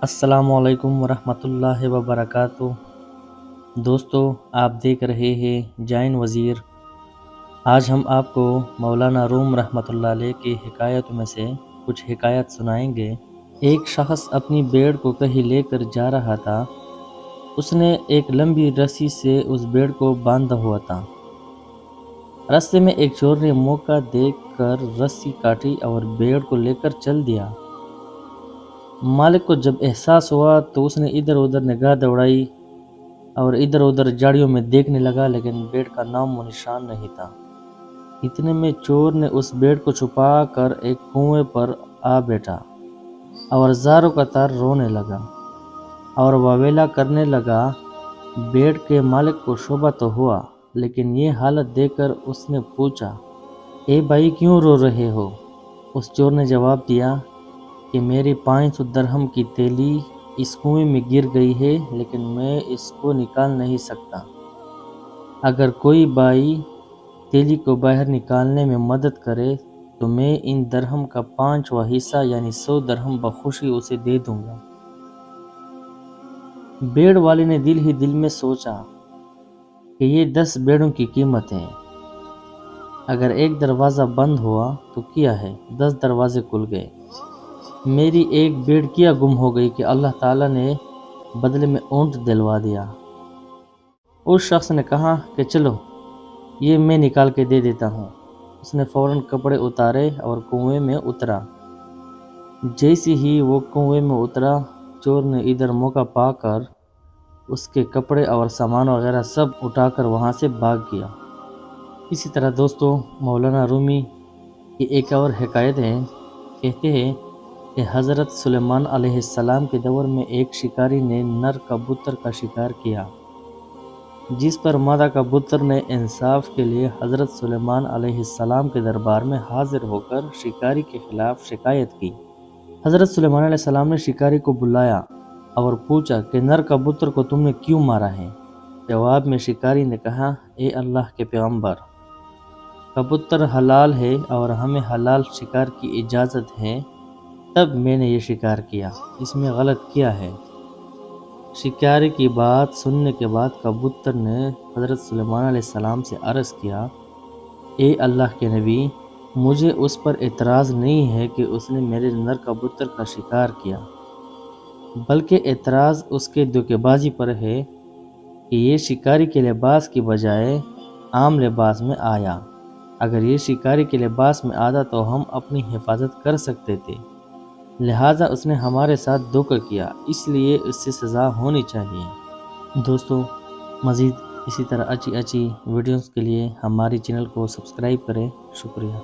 السلام علیکم ورحمۃ اللہ وبرکاتہ۔ دوستو، آپ دیکھ رہے ہیں جائن وزیر۔ آج ہم آپ کو مولانا روم رحمۃ اللہ علیہ کی حکایتوں میں سے کچھ حکایت سنائیں گے۔ ایک شخص اپنی بھیڑ کو کہیں لے کر جا رہا تھا۔ اس نے ایک لمبی رسی سے اس بھیڑ کو باندھا ہوا تھا۔ راستے میں ایک چور نے موقع دیکھ کر رسی کاٹی اور بھیڑ کو لے کر چل دیا۔ مالک کو جب احساس ہوا تو اس نے ادھر ادھر نگاہ دوڑائی اور ادھر ادھر جھاڑیوں میں دیکھنے لگا، لیکن بھیڑ کا نام و نشان نہیں تھا۔ اتنے میں چور نے اس بھیڑ کو چھپا کر ایک کنویں پر آ بیٹھا اور زاروں کا تار رونے لگا اور واویلا کرنے لگا۔ بھیڑ کے مالک کو شبہ تو ہوا، لیکن یہ حالت دیکھ کر اس نے پوچھا، اے بھائی، کیوں رو رہے ہو؟ اس چور نے جواب دیا کہ میری 500 درہم کی تیلی اس کنویں میں گر گئی ہے، لیکن میں اس کو نکال نہیں سکتا۔ اگر کوئی بھائی تیلی کو باہر نکالنے میں مدد کرے تو میں ان درہم کا 5واں حصہ یعنی 100 درہم بخوشی اسے دے دوں گا۔ بھیڑ والے نے دل ہی دل میں سوچا کہ یہ 10 بھیڑوں کی قیمت ہے۔ اگر ایک دروازہ بند ہوا تو کیا ہے، 10 دروازے کھل گئے۔ میری ایک بھیڑ کیا گم ہو گئی کہ اللہ تعالیٰ نے بدلے میں اونٹ دلوا دیا۔ اس شخص نے کہا کہ چلو یہ میں نکال کے دے دیتا ہوں۔ اس نے فوراً کپڑے اتارے اور کنویں میں اترا۔ جیسے ہی وہ کنویں میں اترا، چور نے ادھر موقع پا کر اس کے کپڑے اور سامان وغیرہ سب اٹھا کر وہاں سے بھاگ گیا۔ اسی طرح دوستو، مولانا رومی کی ایک اور حکایت ہے۔ کہتے ہیں کہ حضرت سلیمان علیہ السلام کے دور میں ایک شکاری نے نر کبوتر کا شکار کیا، جس پر مادہ کبوتر نے انصاف کے لیے حضرت سلیمان علیہ السلام کے دربار میں حاضر ہو کر شکاری کے خلاف شکایت کی۔ حضرت سلیمان علیہ السلام نے شکاری کو بلایا اور پوچھا کہ نر کبوتر کو تم نے کیوں مارا ہے؟ جواب میں شکاری نے کہا، اے اللہ کے پیغمبر، کبوتر حلال ہے اور ہمیں حلال شکار کی اجازت ہے، تب میں نے یہ شکار کیا، اس میں غلط کیا ہے؟ شکاری کی بات سننے کے بعد کبوتر نے حضرت سلیمان علیہ السلام سے عرض کیا، اے اللہ کے نبی، مجھے اس پر اعتراض نہیں ہے کہ اس نے میرے نر کبوتر کا شکار کیا، بلکہ اعتراض اس کے دھوکے بازی پر ہے کہ یہ شکاری کے لباس کی بجائے عام لباس میں آیا۔ اگر یہ شکاری کے لباس میں آتا تو ہم اپنی حفاظت کر سکتے تھے، لہٰذا اس نے ہمارے ساتھ دھوکہ کیا، اس لیے اس سے سزا ہونی چاہیے۔ دوستو، مزید اسی طرح اچھی ویڈیوز کے لیے ہماری چینل کو سبسکرائب کریں۔ شکریہ۔